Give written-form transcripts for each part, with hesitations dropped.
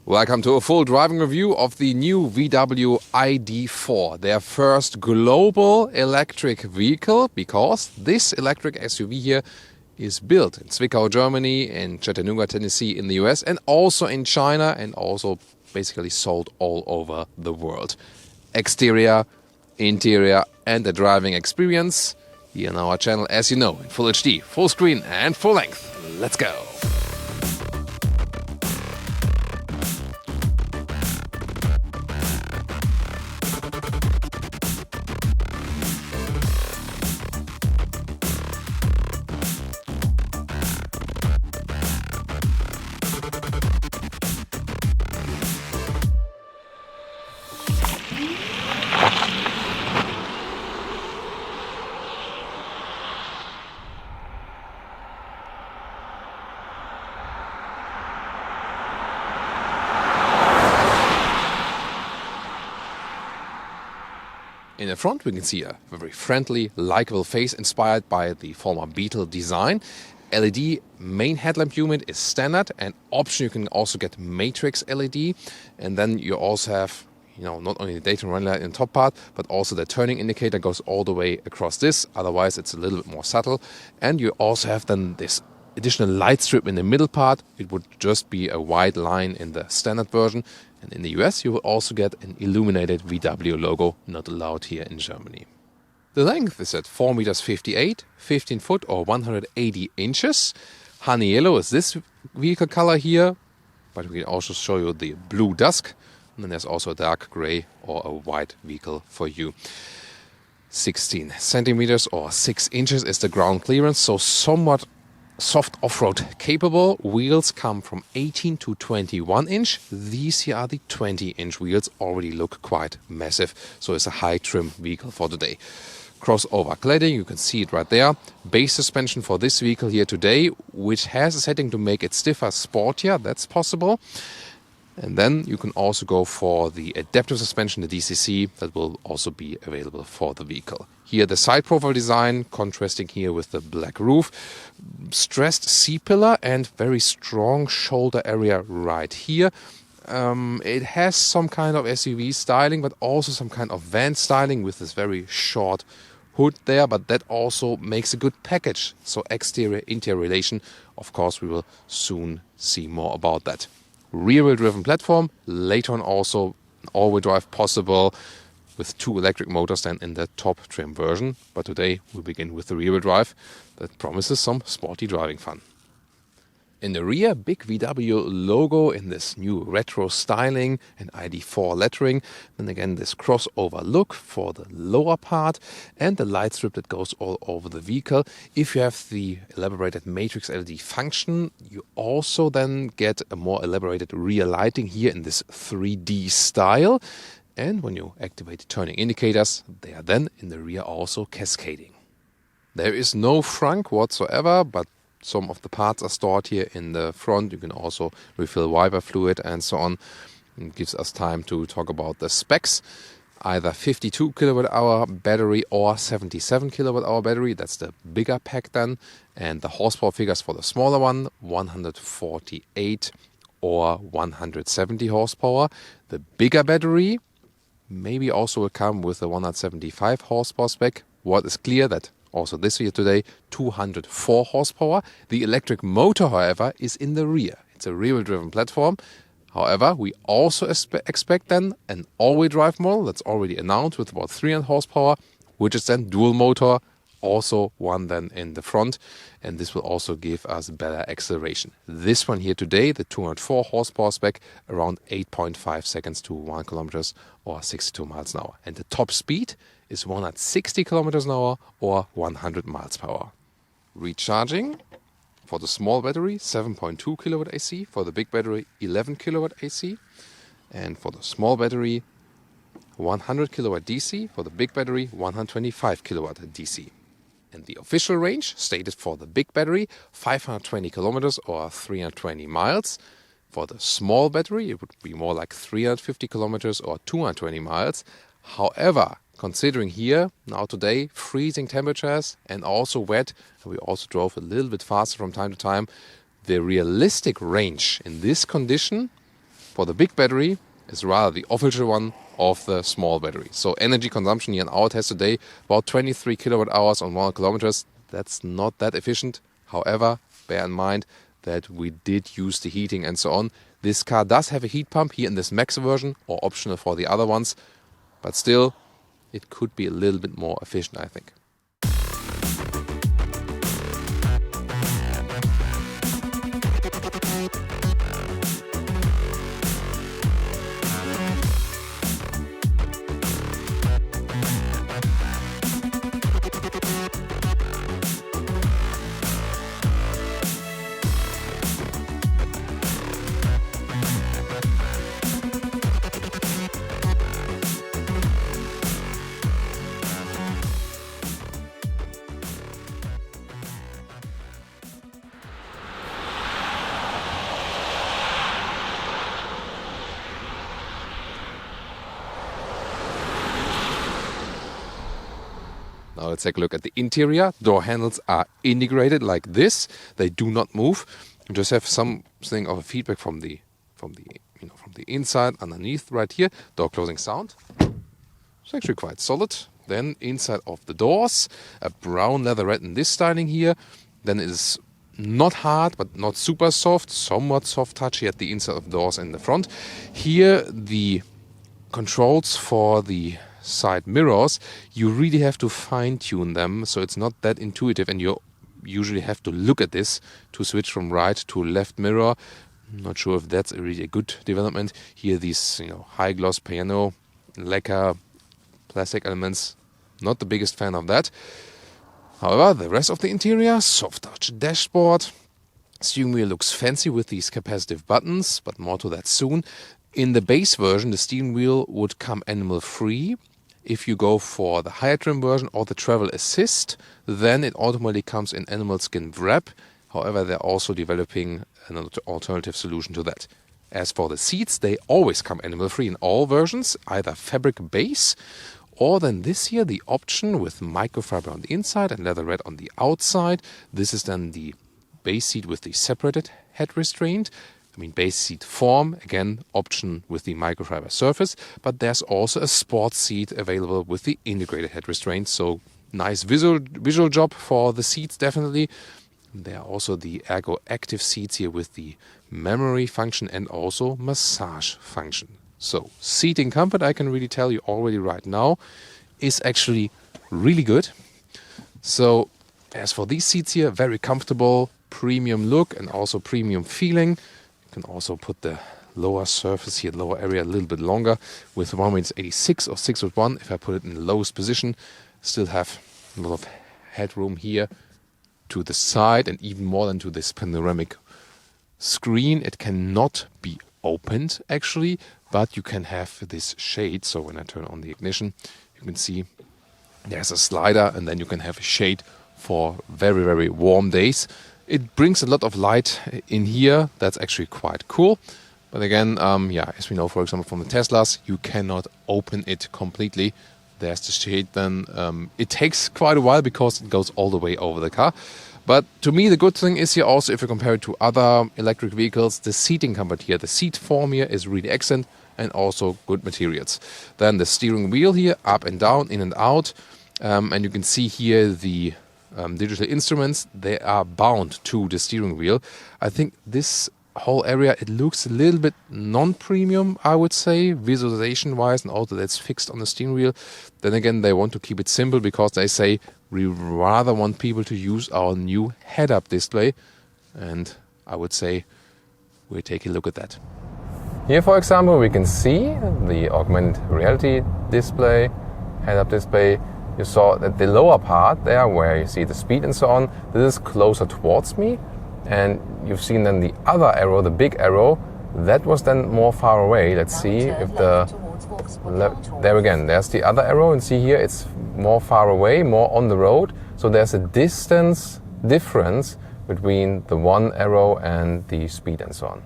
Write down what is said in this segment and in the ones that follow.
Welcome to a full driving review of the new VW ID.4, their first global electric vehicle, because this electric SUV here is built in Zwickau, Germany, in Chattanooga, Tennessee in the US, and also in China, and also basically sold all over the world. Exterior, interior, and the driving experience here on our channel, as you know, in full HD, full screen, and full length. Let's go! In the front we can see a very friendly, likeable face inspired by the former Beetle design. LED main headlamp unit is standard, and option you can also get matrix LED, and then you also have not only the daytime running light in the top part, but also the turning indicator goes all the way across this, otherwise it's a little bit more subtle. And you also have then this additional light strip in the middle part. It would just be a white line in the standard version. And in the US, you will also get an illuminated VW logo, not allowed here in Germany. The length is at 4 meters 58, 15 foot or 180 inches. Honey yellow is this vehicle color here, but we can also show you the blue dusk. And then there's also a dark gray or a white vehicle for you. 16 centimeters or 6 inches is the ground clearance, so somewhat soft off-road capable. Wheels come from 18 to 21 inch. These here are the 20-inch wheels, already look quite massive, so it's a high trim vehicle for today. Crossover cladding, you can see it right there. Base suspension for this vehicle here today, which has a setting to make it stiffer, sportier, that's possible. And then you can also go for the adaptive suspension, the DCC, that will also be available for the vehicle. Here the side profile design, contrasting here with the black roof. Stressed C-pillar and very strong shoulder area right here. It has some kind of SUV styling, but also some kind of van styling with this very short hood there, but that also makes a good package. So exterior-interior relation, of course, we will soon see more about that. Rear-wheel driven platform, later on also all-wheel drive possible with 2 electric motors then in the top trim version. But today we begin with the rear-wheel drive that promises some sporty driving fun. In the rear, big VW logo in this new retro styling and ID.4 lettering. Then again this crossover look for the lower part and the light strip that goes all over the vehicle. If you have the elaborated matrix LED function, you also then get a more elaborated rear lighting here in this 3D style. And when you activate turning indicators, they are then in the rear also cascading. There is no frunk whatsoever, but some of the parts are stored here in the front. You can also refill wiper fluid and so on. It gives us time to talk about the specs. Either 52 kilowatt hour battery or 77 kilowatt hour battery. That's the bigger pack then. And the horsepower figures for the smaller one, 148 or 170 horsepower. The bigger battery maybe also will come with a 175 horsepower spec. What is clear that also this year today, 204 horsepower. The electric motor, however, is in the rear. It's a rear-wheel driven platform. However, we also expect then an all-wheel drive model that's already announced with about 300 horsepower, which is then dual motor, also one then in the front. And this will also give us better acceleration. This one here today, the 204 horsepower spec, around 8.5 seconds to 1 kilometers or 62 miles an hour. And the top speed is 160 kilometers an hour or 100 miles per hour. Recharging for the small battery, 7.2 kilowatt AC. For the big battery, 11 kilowatt AC. And for the small battery, 100 kilowatt DC. For the big battery, 125 kilowatt DC. And the official range stated for the big battery, 520 kilometers or 320 miles. For the small battery, it would be more like 350 kilometers or 220 miles. However, considering here, now today, freezing temperatures and also wet, and we also drove a little bit faster from time to time, the realistic range in this condition for the big battery is rather the official one of the small battery. So energy consumption here in our test today, about 23 kilowatt hours on 100 kilometers. That's not that efficient. However, bear in mind that we did use the heating and so on. This car does have a heat pump here in this max version, or optional for the other ones. But still, it could be a little bit more efficient, I think. Now let's take a look at the interior. Door handles are integrated like this. They do not move. You just have something of a feedback from the inside underneath right here. Door closing sound. It's actually quite solid. Then inside of the doors, a brown leatherette in this styling here. Then it is not hard but not super soft, somewhat soft touch here at the inside of the doors and the front. Here the controls for the side mirrors, you really have to fine-tune them, so it's not that intuitive, and you usually have to look at this to switch from right to left mirror. I'm not sure if that's really a good development. Here these high gloss piano lacquer plastic elements, not the biggest fan of that. However, the rest of the interior, soft touch dashboard, steering wheel looks fancy with these capacitive buttons, but more to that soon. In the base version, the steering wheel would come animal free. If you go for the higher trim version or the travel assist, then it automatically comes in animal skin wrap. However, they're also developing an alternative solution to that. As for the seats, they always come animal free in all versions, either fabric base, or then this here, the option with microfiber on the inside and leatherette on the outside. This is then the base seat with the separated head restraint. Base seat form, again, option with the microfiber surface, but there's also a sports seat available with the integrated head restraint, so nice visual job for the seats, definitely. There are also the Ergo Active seats here with the memory function and also massage function. So, seating comfort, I can really tell you already right now, is actually really good. So, as for these seats here, very comfortable, premium look and also premium feeling. Can also put the lower surface here, lower area a little bit longer. With 1.86 or 6.1, if I put it in the lowest position, still have a lot of headroom here to the side and even more than to this panoramic screen. It cannot be opened actually, but you can have this shade. So when I turn on the ignition, you can see there's a slider and then you can have a shade for very, very warm days. It brings a lot of light in here. That's actually quite cool. But again, as we know, for example, from the Teslas, you cannot open it completely. There's the shade then. It takes quite a while because it goes all the way over the car. But to me, the good thing is here also, if you compare it to other electric vehicles, the seating comfort here, the seat form here is really excellent and also good materials. Then the steering wheel here, up and down, in and out. And you can see here the digital instruments, they are bound to the steering wheel. I think this whole area, it looks a little bit non-premium, I would say, visualization wise, and also that's fixed on the steering wheel. Then again, they want to keep it simple because they say we rather want people to use our new head-up display, and I would say we'll take a look at that. Here, for example, we can see the augmented reality display, head-up display. You saw that the lower part there, where you see the speed and so on, this is closer towards me. And you've seen then the other arrow, the big arrow, that was then more far away. Let's see if there again, there's the other arrow, and see here it's more far away, more on the road. So there's a distance difference between the one arrow and the speed and so on.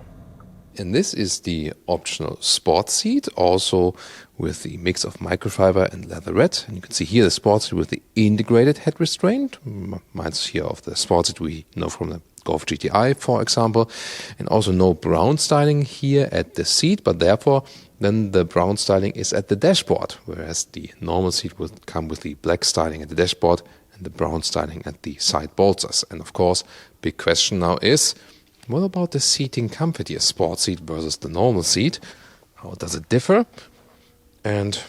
And this is the optional sports seat, also with the mix of microfiber and leatherette. And you can see here the sports seat with the integrated head restraint. Reminds here of the sports seat we know from the Golf GTI, for example. And also no brown styling here at the seat, but therefore then the brown styling is at the dashboard, whereas the normal seat would come with the black styling at the dashboard and the brown styling at the side bolsters. And of course, big question now is, what about the seating comfort here? Sport seat versus the normal seat. How does it differ? And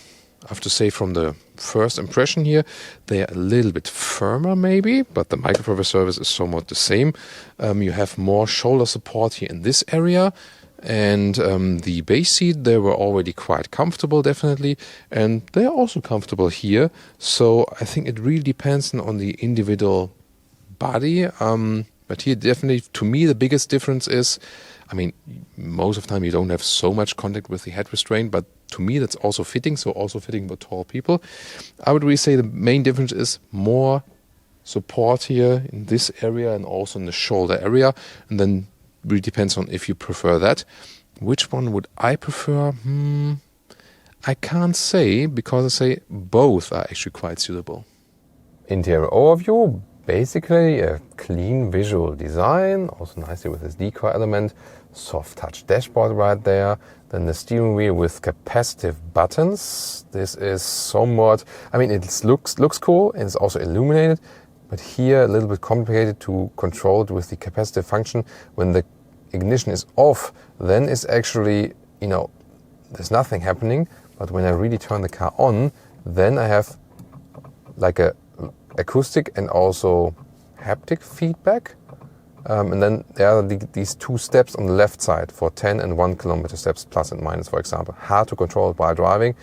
I have to say, from the first impression here, they are a little bit firmer maybe, but the microfiber surface is somewhat the same. You have more shoulder support here in this area. And the base seat, they were already quite comfortable, definitely. And they are also comfortable here. So I think it really depends on the individual body. But here, definitely, to me, the biggest difference is, I mean, most of the time you don't have so much contact with the head restraint, but to me that's also fitting, so also fitting for tall people. I would really say the main difference is more support here in this area and also in the shoulder area, and then really depends on if you prefer that. Which one would I prefer? I can't say, because I say both are actually quite suitable. Interior overview. Basically a clean visual design, also nicely with this decoy element, soft touch dashboard right there, then the steering wheel with capacitive buttons. This is somewhat, I mean, it looks cool and it's also illuminated, but here a little bit complicated to control it with the capacitive function. When the ignition is off, then it's actually, there's nothing happening, but when I really turn the car on, then I have like a acoustic and also haptic feedback, and then there are these two steps on the left side for 10 and 1 kilometer steps, plus and minus, for example. Hard to control while driving,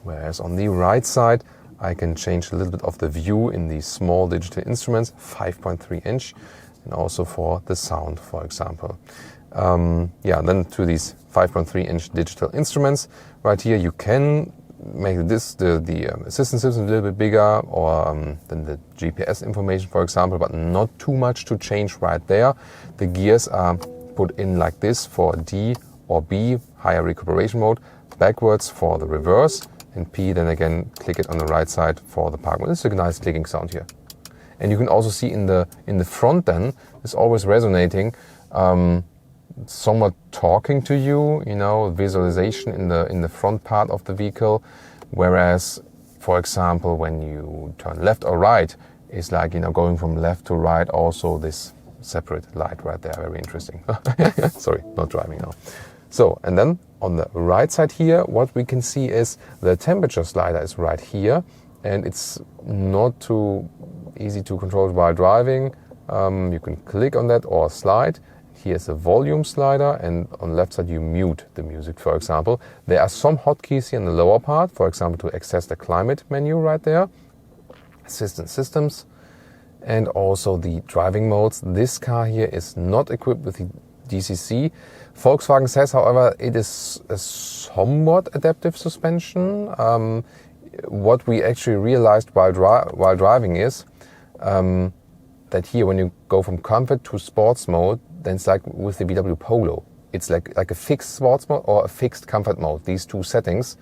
whereas on the right side I can change a little bit of the view in these small digital instruments, 5.3 inch, and also for the sound, for example. Then to these 5.3 inch digital instruments right here, you can make the assistance system a little bit bigger, or than the GPS information, for example, but not too much to change right there. The gears are put in like this for D or B, higher recuperation mode, backwards for the reverse, and P, then again click it on the right side for the park mode. It's a nice clicking sound here. And you can also see in the front then, it's always resonating, somewhat talking to you, visualization in the front part of the vehicle, whereas, for example, when you turn left or right, it's like, going from left to right, also this separate light right there, very interesting. Sorry, not driving now. So, and then on the right side here, what we can see is the temperature slider is right here, and it's not too easy to control while driving. You can click on that or slide. Here's a volume slider, and on the left side you mute the music, for example. There are some hotkeys here in the lower part, for example, to access the climate menu right there. Assistant systems, and also the driving modes. This car here is not equipped with the DCC. Volkswagen says, however, it is a somewhat adaptive suspension. What we actually realized while driving is that here, when you go from comfort to sports mode, then it's like with the VW Polo. It's like a fixed sports mode or a fixed comfort mode, these two settings.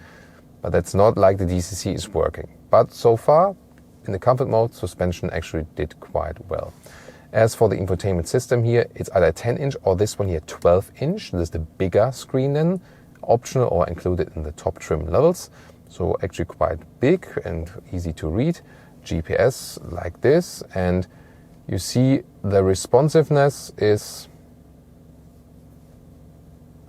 But that's not like the DCC is working. But so far, in the comfort mode, suspension actually did quite well. As for the infotainment system here, it's either 10 inch or this one here 12 inch. This is the bigger screen then, optional or included in the top trim levels. So actually quite big and easy to read. GPS like this, and you see the responsiveness is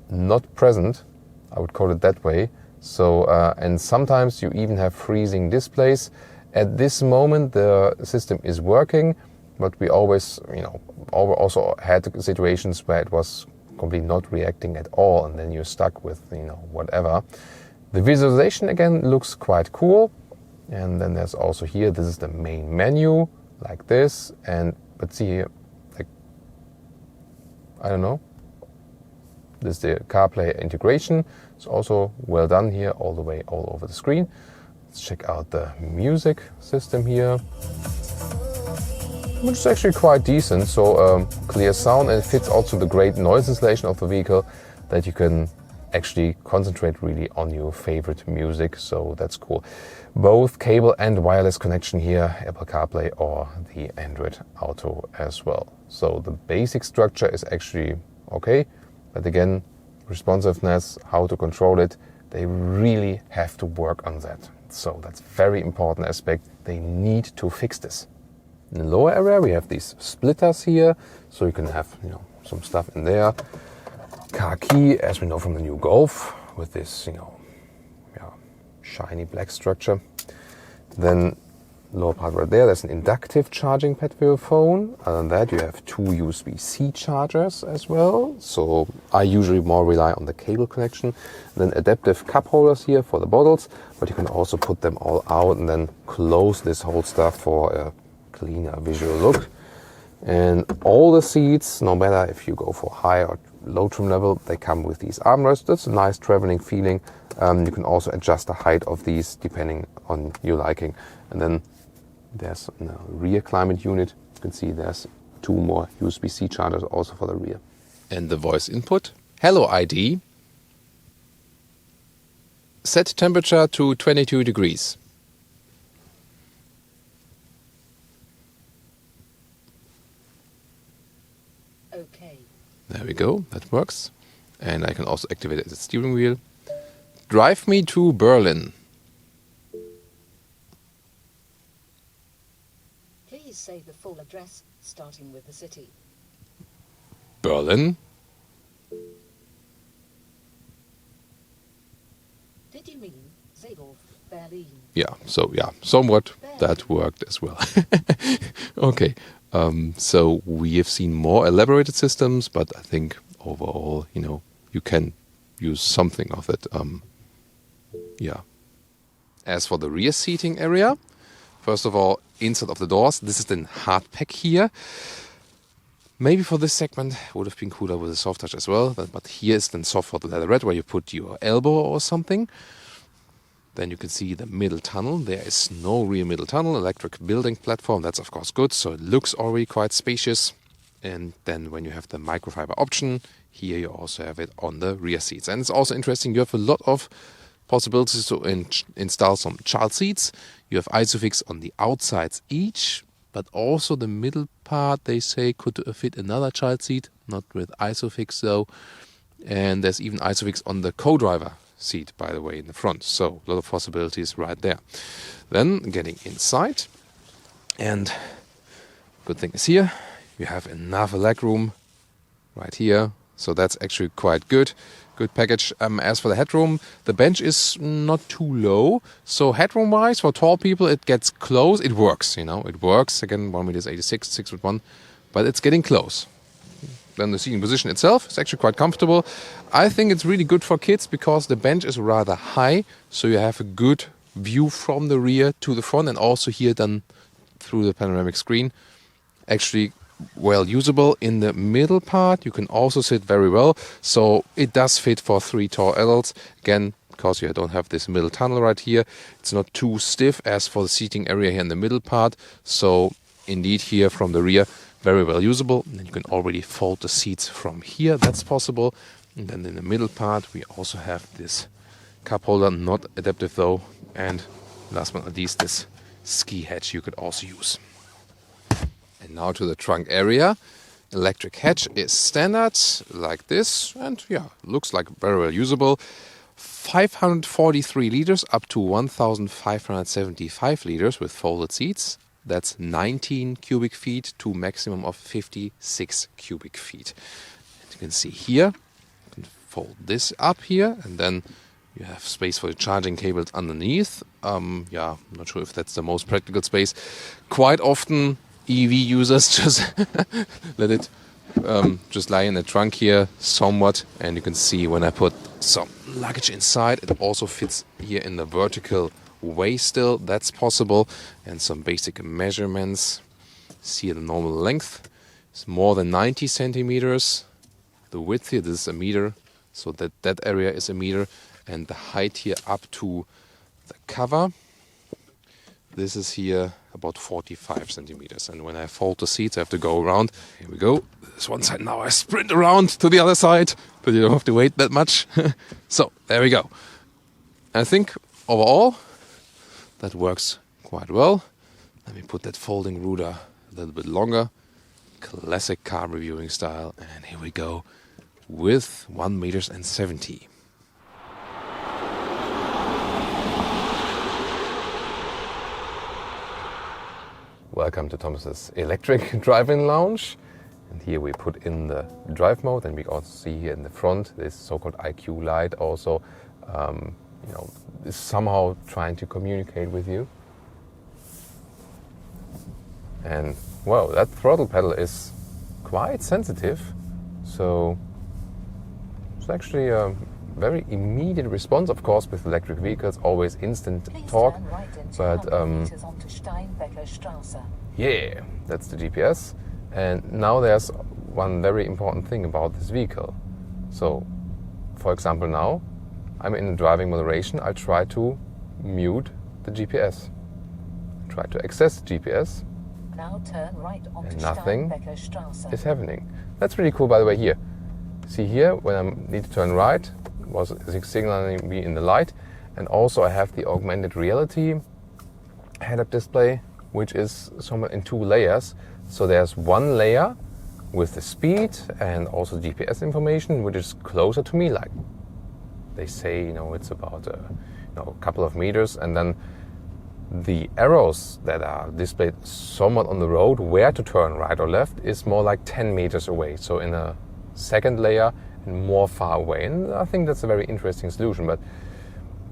not present, I would call it that way. So, and sometimes you even have freezing displays. At this moment, the system is working, but we always, also had situations where it was completely not reacting at all, and then you're stuck with, whatever. The visualization again looks quite cool. And then there's also here, this is the main menu, like this. And, but see here, like, I don't know. This is the CarPlay integration. It's also well done here, all the way, all over the screen. Let's check out the music system here, which is actually quite decent. So clear sound, and it fits also the great noise insulation of the vehicle, that you can actually concentrate really on your favorite music, so that's cool. Both cable and wireless connection here, Apple CarPlay or the Android Auto as well. So the basic structure is actually okay, but again, responsiveness, how to control it, they really have to work on that. So that's very important aspect. They need to fix this. In the lower area, we have these splitters here, so you can have some stuff in there. Car key, as we know from the new Golf, with this shiny black structure. Then lower part right there, there's an inductive charging pad for your phone. Other than that, you have two USB-C chargers as well. So I usually more rely on the cable connection. Then adaptive cup holders here for the bottles, but you can also put them all out and then close this whole stuff for a cleaner visual look. And all the seats, no matter if you go for high or low trim level, they come with these armrests. That's a nice traveling feeling. You can also adjust the height of these depending on your liking. And then there's a rear climate unit. You can see there's two more USB-C chargers also for the rear. And the voice input. Hello ID. Set temperature to 22 degrees. Okay. There we go, that works. And I can also activate it as a steering wheel. Drive me to Berlin. Please say the full address, starting with the city. Berlin. Did you mean Seedorf, Berlin? Yeah, somewhat that worked as well. Okay, so we have seen more elaborated systems, but I think overall, you can use something of it. As for the rear seating area, first of all, inside of the doors, this is the hard pack here. Maybe for this segment would have been cooler with a soft touch as well, but here is then soft for the leatherette where you put your elbow or something. Then you can see the middle tunnel. There is no rear middle tunnel, electric building platform. That's of course good, so it looks already quite spacious. And then when you have the microfiber option, here you also have it on the rear seats. And it's also interesting, you have a lot of possibilities to install some child seats. You have ISOFIX on the outsides each, but also the middle part, they say, could fit another child seat, not with ISOFIX though. And there's even ISOFIX on the co-driver seat, by the way, in the front. So a lot of possibilities right there. Then getting inside, and good thing is here, you have enough legroom right here. So that's actually quite good. Good package. As for the headroom, the bench is not too low. So headroom-wise, for tall people, it gets close. It works, It works. Again, 1m86, 6'1", but it's getting close. Then the seating position itself is actually quite comfortable. I think it's really good for kids because the bench is rather high, so you have a good view from the rear to the front, and also here then through the panoramic screen. Actually well usable. In the middle part you can also sit very well, so it does fit for 3 tall adults. Again, because you don't have this middle tunnel right here, it's not too stiff as for the seating area here in the middle part. So indeed here from the rear, very well usable. And you can already fold the seats from here, that's possible. And then in the middle part we also have this cup holder, not adaptive though. And last but not least, this ski hatch you could also use. And now to the trunk area. Electric hatch is standard like this, and looks like very well usable. 543 liters up to 1,575 liters with folded seats. That's 19 cubic feet to maximum of 56 cubic feet. And you can see here, you can fold this up here, and then you have space for the charging cables underneath. I'm not sure if that's the most practical space. Quite often EV users just let it just lie in the trunk here somewhat, and you can see when I put some luggage inside, it also fits here in the vertical way still. That's possible. And some basic measurements. See the normal length is more than 90 centimeters. The width here, this is a meter, so that area is a meter, and the height here up to the cover This is here about 45 centimeters. And when I fold the seats, I have to go around. Here we go. This one side. Now I sprint around to the other side, but you don't have to wait that much. So there we go. I think overall that works quite well. Let me put that folding ruler a little bit longer. Classic car reviewing style. And here we go with 1 meters and 70. Welcome to Thomas's electric drive-in lounge. And here we put in the drive mode, and we also see here in the front this so-called IQ light also is somehow trying to communicate with you. And well, that throttle pedal is quite sensitive, so it's actually a very immediate response. Of course, with electric vehicles, always instant torque, but yeah, that's the GPS. And now there's one very important thing about this vehicle. So, for example, now I'm in driving moderation. I try to mute the GPS, try to access the GPS. Now turn right onto and nothing Steinbecker-Straße. is happening. That's really cool, by the way. Here, see here, when I need to turn right, it was signaling me in the light. And also I have the augmented reality head-up display, which is somewhat in 2 layers. So there's one layer with the speed and also GPS information, which is closer to me, like they say, it's about a couple of meters, and then the arrows that are displayed somewhat on the road, where to turn right or left, is more like 10 meters away. So in a second layer and more far away. And I think that's a very interesting solution, but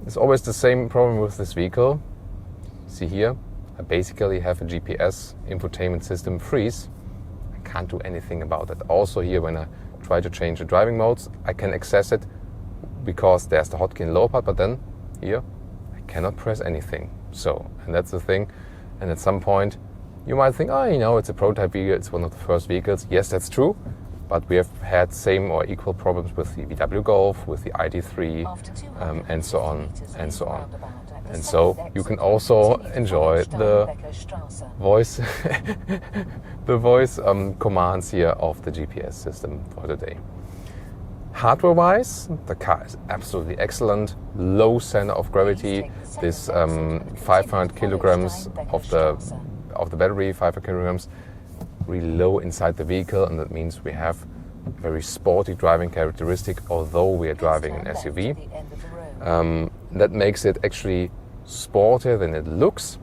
it's always the same problem with this vehicle. See here, I basically have a GPS infotainment system freeze. I can't do anything about it. Also here, when I try to change the driving modes, I can access it because there's the hotkey in lower part, but then here I cannot press anything. So, and that's the thing. And at some point you might think, it's a prototype vehicle, it's one of the first vehicles. Yes, that's true, but we have had same or equal problems with the VW Golf, with the ID.4, and so on and so on. And so you can also enjoy the voice the voice commands here of the GPS system for today. Hardware-wise, the car is absolutely excellent. Low center of gravity. This 500 kilograms of the battery, 500 kilograms, really low inside the vehicle, and that means we have very sporty driving characteristic, although we are driving an SUV. That makes it actually sportier than it looks.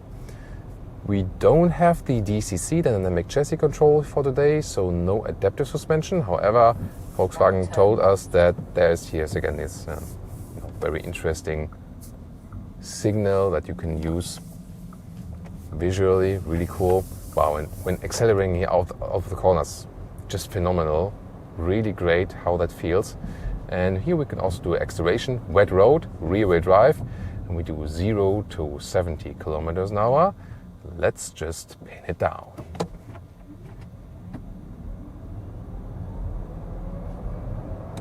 We don't have the DCC, dynamic chassis control, for today, so no adaptive suspension. However, Volkswagen told us that there's here again this very interesting signal that you can use visually, really cool. Wow, and when accelerating here out of the corners, just phenomenal, really great how that feels. And here we can also do acceleration, wet road, rear wheel drive, and we do 0 to 70 kilometers an hour. Let's just pin it down.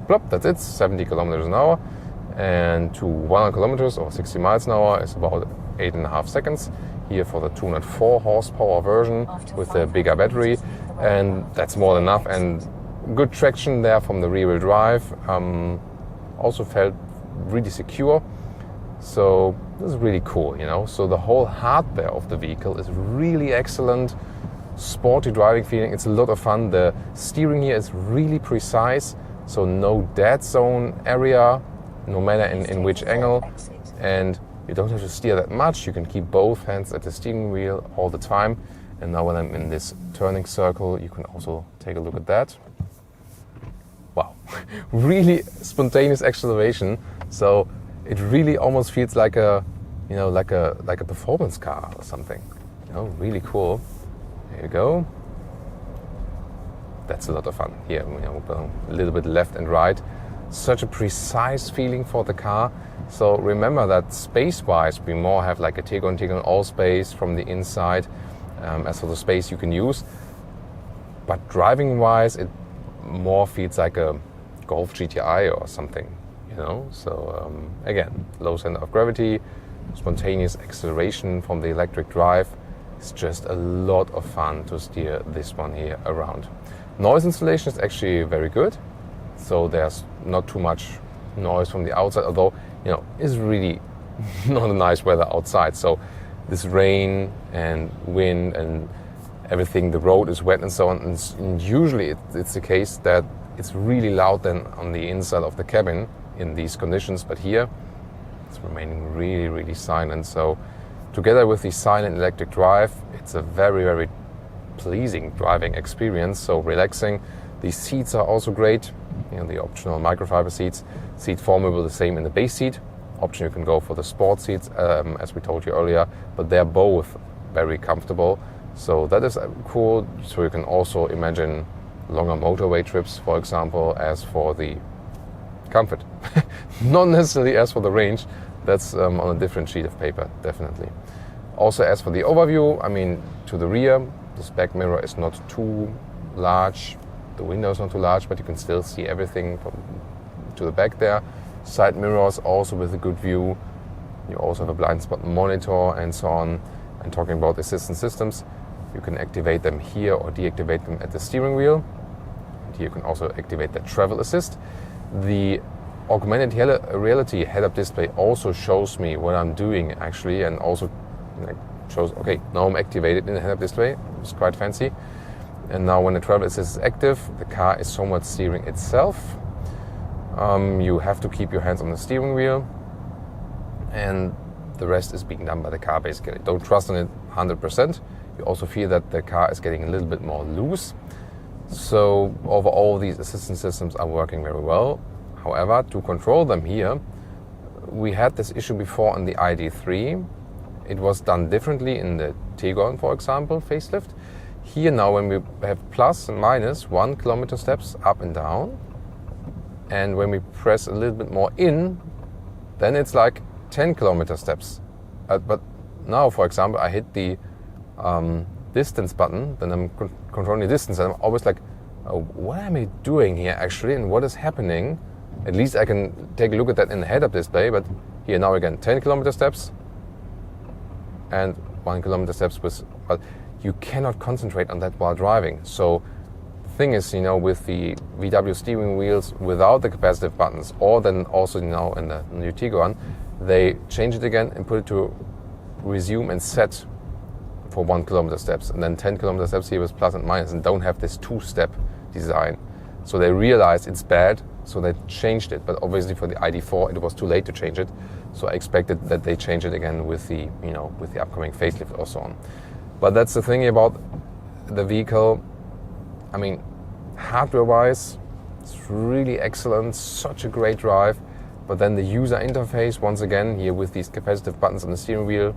Plop, that's it, 70 kilometers an hour. And to 100 kilometers or 60 miles an hour is about 8.5 seconds. Here for the 204 horsepower version with the bigger battery. And that's more than enough. And good traction there from the rear wheel drive. Also felt really secure. So this is really cool, So the whole hardware of the vehicle is really excellent. Sporty driving feeling. It's a lot of fun. The steering here is really precise. So no dead zone area, no matter in which angle. And you don't have to steer that much. You can keep both hands at the steering wheel all the time. And now when I'm in this turning circle, you can also take a look at that. Wow, really spontaneous acceleration. So it really almost feels like a performance car or something. Really cool. There you go. That's a lot of fun. Here, a little bit left and right. Such a precise feeling for the car. So remember that space-wise, we more have like a Tiguan all space from the inside as for the space you can use. But driving-wise, it more feels like a Golf GTI or something, So again, low center of gravity, spontaneous acceleration from the electric drive. It's just a lot of fun to steer this one here around. Noise insulation is actually very good, so there's not too much noise from the outside, although, you know, it's really not a nice weather outside. So this rain and wind and everything, the road is wet and so on, and usually it's the case that it's really loud then on the inside of the cabin in these conditions, but here it's remaining really, really silent. So together with the silent electric drive, it's a very, very pleasing driving experience, so relaxing. The seats are also great, you know, the optional microfiber seats. Seat form will be the same in the base seat. Option, you can go for the sport seats, as we told you earlier, but they're both very comfortable. So that is cool. So you can also imagine longer motorway trips, for example, as for the comfort. Not necessarily as for the range. That's on a different sheet of paper, definitely. Also, as for the overview, I mean, to the rear, this back mirror is not too large. The window is not too large, but you can still see everything from to the back there. Side mirrors also with a good view. You also have a blind spot monitor and so on. And talking about assistance systems, you can activate them here or deactivate them at the steering wheel. And here you can also activate the travel assist. The augmented reality head-up display also shows me what I'm doing actually, and also shows, okay, now I'm activated in the head-up display. It's quite fancy. And now when the travel assist is active, the car is somewhat steering itself. You have to keep your hands on the steering wheel, and the rest is being done by the car basically. Don't trust on it 100%. You also feel that the car is getting a little bit more loose. So overall, these assistance systems are working very well. However, to control them here, we had this issue before on the ID.3. It was done differently in the Tiguan, for example, facelift. Here now, when we have plus and minus 1 kilometer steps up and down, and when we press a little bit more in, then it's like 10 kilometer steps. But now, for example, I hit the distance button, then I'm controlling the distance, and I'm always like, oh, what am I doing here actually, and what is happening? At least I can take a look at that in the head-up display, but here now again, 10 kilometer steps and 1 kilometer steps but you cannot concentrate on that while driving. So the thing is, you know, with the VW steering wheels without the capacitive buttons, or then also, you know, in the new Tiguan, they change it again and put it to resume and set for 1 kilometer steps, and then 10 kilometer steps here with plus and minus, and don't have this two-step design. So they realized it's bad, so they changed it. But obviously for the ID.4, it was too late to change it. So I expected that they change it again with the, you know, with the upcoming facelift or so on. But that's the thing about the vehicle. I mean, hardware-wise, it's really excellent, such a great drive. But then the user interface, once again, here with these capacitive buttons on the steering wheel,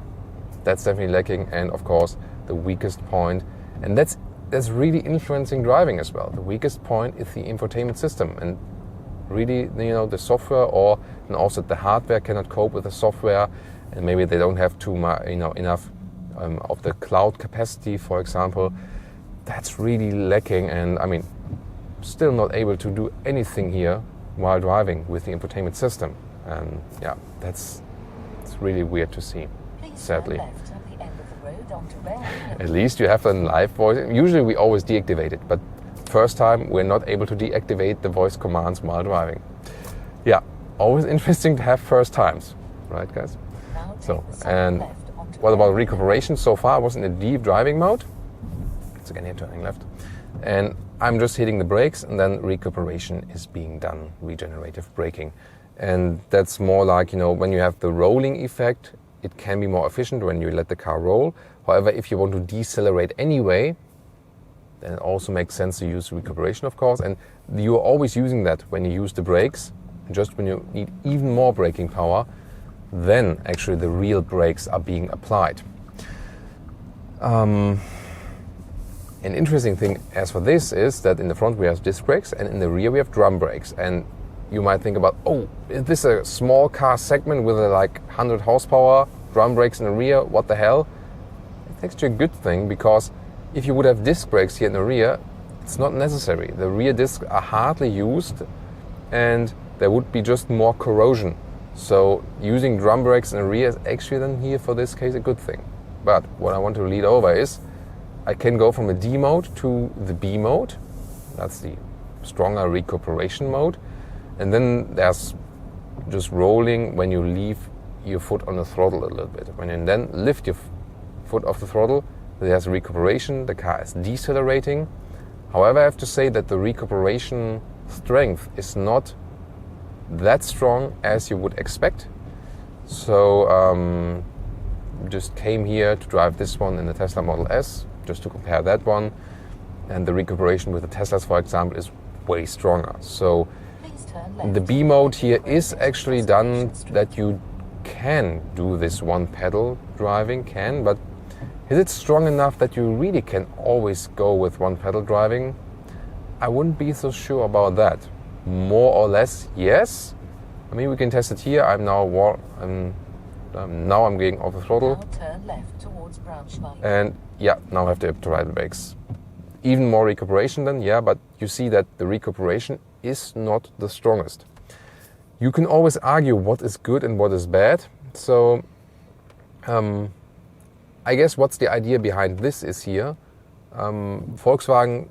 that's definitely lacking. And of course, the weakest point, and that's really influencing driving as well. The weakest point is the infotainment system, and really, you know, the software, or and also the hardware cannot cope with the software, and maybe they don't have too much, you know, enough of the cloud capacity, for example. That's really lacking, and I mean, still not able to do anything here while driving with the infotainment system. And yeah, it's really weird to see, sadly. At least you have a live voice. Usually we always deactivate it, but first time we're not able to deactivate the voice commands while driving. Yeah, always interesting to have first times, right, guys? So, and what about recuperation? So far I was in a deep driving mode. It's again here turning left. And I'm just hitting the brakes, and then recuperation is being done, regenerative braking. And that's more like, you know, when you have the rolling effect, it can be more efficient when you let the car roll. However, if you want to decelerate anyway, then it also makes sense to use recuperation, of course. And you're always using that when you use the brakes. Just when you need even more braking power, then actually the real brakes are being applied. An interesting thing as for this is that in the front we have disc brakes, and in the rear we have drum brakes. And you might think about, oh, is this a small car segment with like 100 horsepower, drum brakes in the rear, what the hell? It's actually a good thing, because if you would have disc brakes here in the rear, it's not necessary. The rear discs are hardly used, and there would be just more corrosion So using drum brakes in the rear is actually then here for this case a good thing. But what I want to lead over is I can go from a D mode to the B mode. That's the stronger recuperation mode. And then there's just rolling when you leave your foot on the throttle a little bit. When you then lift your foot off the throttle, there's recuperation, the car is decelerating. However, I have to say that the recuperation strength is not that strong as you would expect. So just came here to drive this one in the Tesla Model S, just to compare that one. And the recuperation with the Teslas, for example, is way stronger. So the B mode here is actually done that you can do this one pedal driving, but is it strong enough that you really can always go with one pedal driving? I wouldn't be so sure about that. More or less, yes. I mean, we can test it here. now I'm getting off the throttle. Now turn left towards Braunschweig. And yeah, now I have to ride the brakes. Even more recuperation then, yeah, but you see that the recuperation is not the strongest. You can always argue what is good and what is bad. So I guess what's the idea behind this is here. Volkswagen,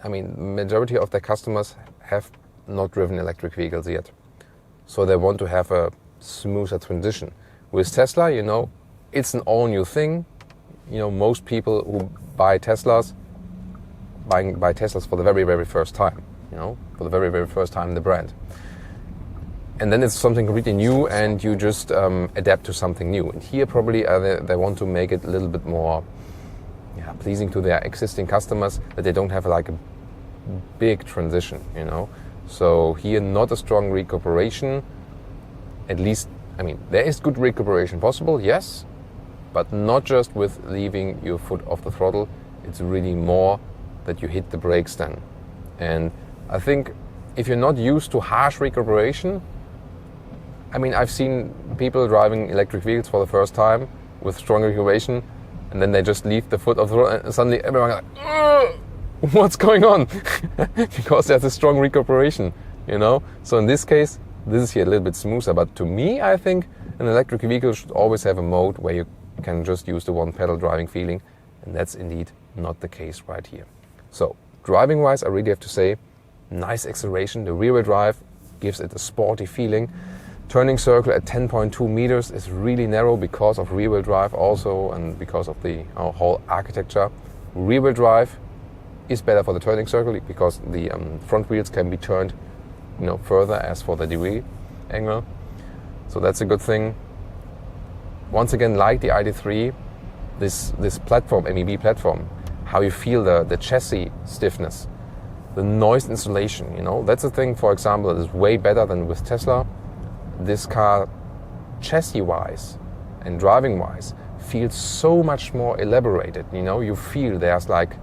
I mean, majority of their customers have not driven electric vehicles yet. So they want to have a smoother transition. With Tesla, you know, it's an all new thing. You know, most people who buy Teslas, buy Teslas for the very, very first time, you know, for the very, very first time in the brand. And then it's something completely new and you just adapt to something new. And here probably they want to make it a little bit more pleasing to their existing customers, that they don't have like a big transition, you know. So here not a strong recuperation, at least, I mean, there is good recuperation possible, yes, but not just with leaving your foot off the throttle. It's really more that you hit the brakes then. And I think if you're not used to harsh recuperation, I mean, I've seen people driving electric vehicles for the first time with strong recuperation, and then they just leave the foot off the throttle, and suddenly everyone's like, "Ugh, what's going on?" Because there's a strong recuperation, you know. So in this case, this is here a little bit smoother. But to me, I think an electric vehicle should always have a mode where you can just use the one pedal driving feeling, and that's indeed not the case right here. So driving wise, I really have to say, nice acceleration. The rear wheel drive gives it a sporty feeling. Turning circle at 10.2 meters is really narrow because of rear wheel drive also, and because of the whole architecture. Rear wheel drive is better for the turning circle because the front wheels can be turned, you know, further as for the derail angle. So that's a good thing. Once again, like the ID.3, this platform, MEB platform, how you feel the chassis stiffness, the noise insulation, you know, that's a thing, for example, that is way better than with Tesla. This car, chassis-wise and driving-wise, feels so much more elaborated. You know, you feel there's like,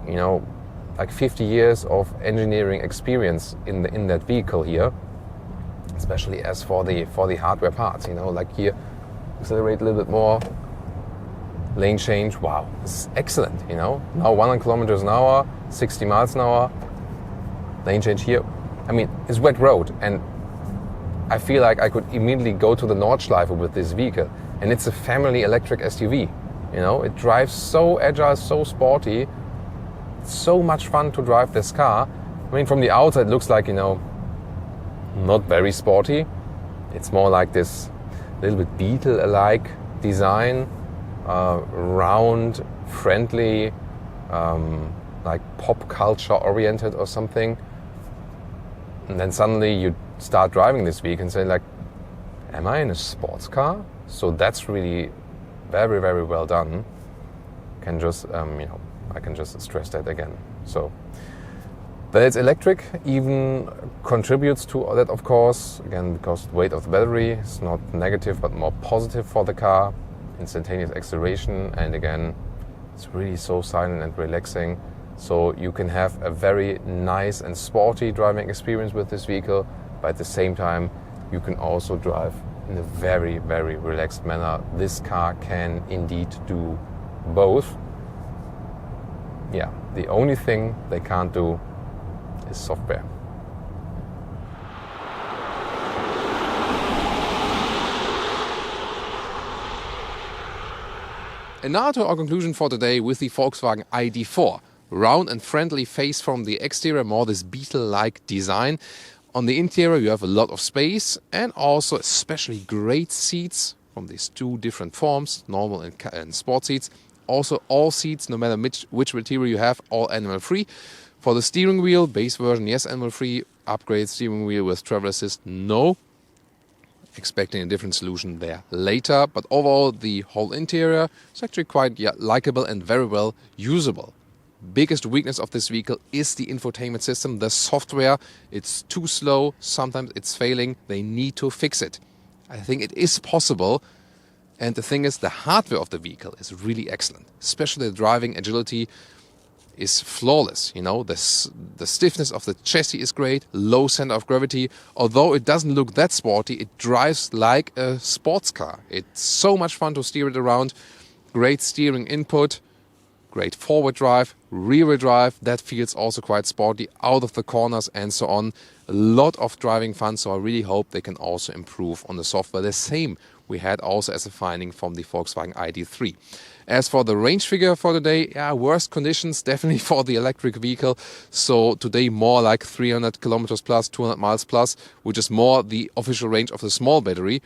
you know, like 50 years of engineering experience in that vehicle here, especially as for the hardware parts. You know, like here, accelerate a little bit more, lane change. Wow, this is excellent. You know, now 100 kilometers an hour, 60 miles an hour, lane change here. I mean, it's wet road, and I feel like I could immediately go to the Nordschleife with this vehicle. And it's a family electric SUV. You know, it drives so agile, so sporty. It's so much fun to drive this car. I mean, from the outside, it looks like, you know, not very sporty. It's more like this little bit Beetle-alike design, round, friendly, like pop culture oriented or something. And then suddenly you start driving this vehicle and say like, am I in a sports car? So that's really very, very well done. Can just, you know, I can just stress that again. So that it's electric even contributes to that, of course, again, because the weight of the battery is not negative, but more positive for the car. Instantaneous acceleration, and again, it's really so silent and relaxing. So you can have a very nice and sporty driving experience with this vehicle, but at the same time, you can also drive in a very, very relaxed manner. This car can indeed do both. Yeah, the only thing they can't do is software. And now to our conclusion for today with the Volkswagen ID.4. Round and friendly face from the exterior, more this Beetle-like design. On the interior you have a lot of space and also especially great seats from these two different forms, normal and sport seats. Also all seats, no matter which material you have, all animal-free. For the steering wheel, base version, yes, animal-free. Upgrade steering wheel with travel assist, no. Expecting a different solution there later. But overall, the whole interior is actually quite likable and very well usable. Biggest weakness of this vehicle is the infotainment system, the software. It's too slow, sometimes it's failing, they need to fix it. I think it is possible, and the thing is the hardware of the vehicle is really excellent. Especially the driving agility is flawless, you know, the stiffness of the chassis is great, low center of gravity. Although it doesn't look that sporty, it drives like a sports car. It's so much fun to steer it around, great steering input, great forward drive, rear wheel drive, that feels also quite sporty, out of the corners and so on. A lot of driving fun, so I really hope they can also improve on the software. The same we had also as a finding from the Volkswagen ID.3. As for the range figure for today, worst conditions definitely for the electric vehicle. So today more like 300 kilometers plus, 200 miles plus, which is more the official range of the small battery.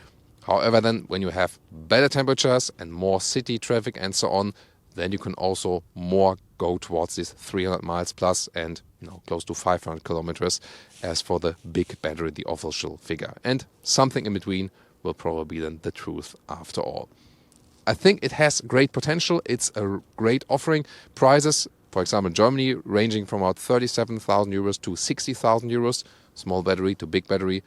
However, then when you have better temperatures and more city traffic and so on, then you can also more go towards this 300 miles plus and close to 500 kilometers as for the big battery, the official figure. And something in between will probably be then the truth after all. I think it has great potential. It's a great offering. Prices, for example, in Germany, ranging from about 37,000 euros to 60,000 euros. Small battery to big battery,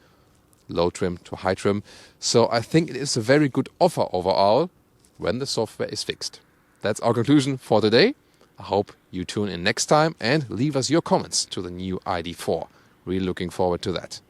low trim to high trim. So I think it is a very good offer overall when the software is fixed. That's our conclusion for today. I hope you tune in next time and leave us your comments to the new ID.4. Really looking forward to that.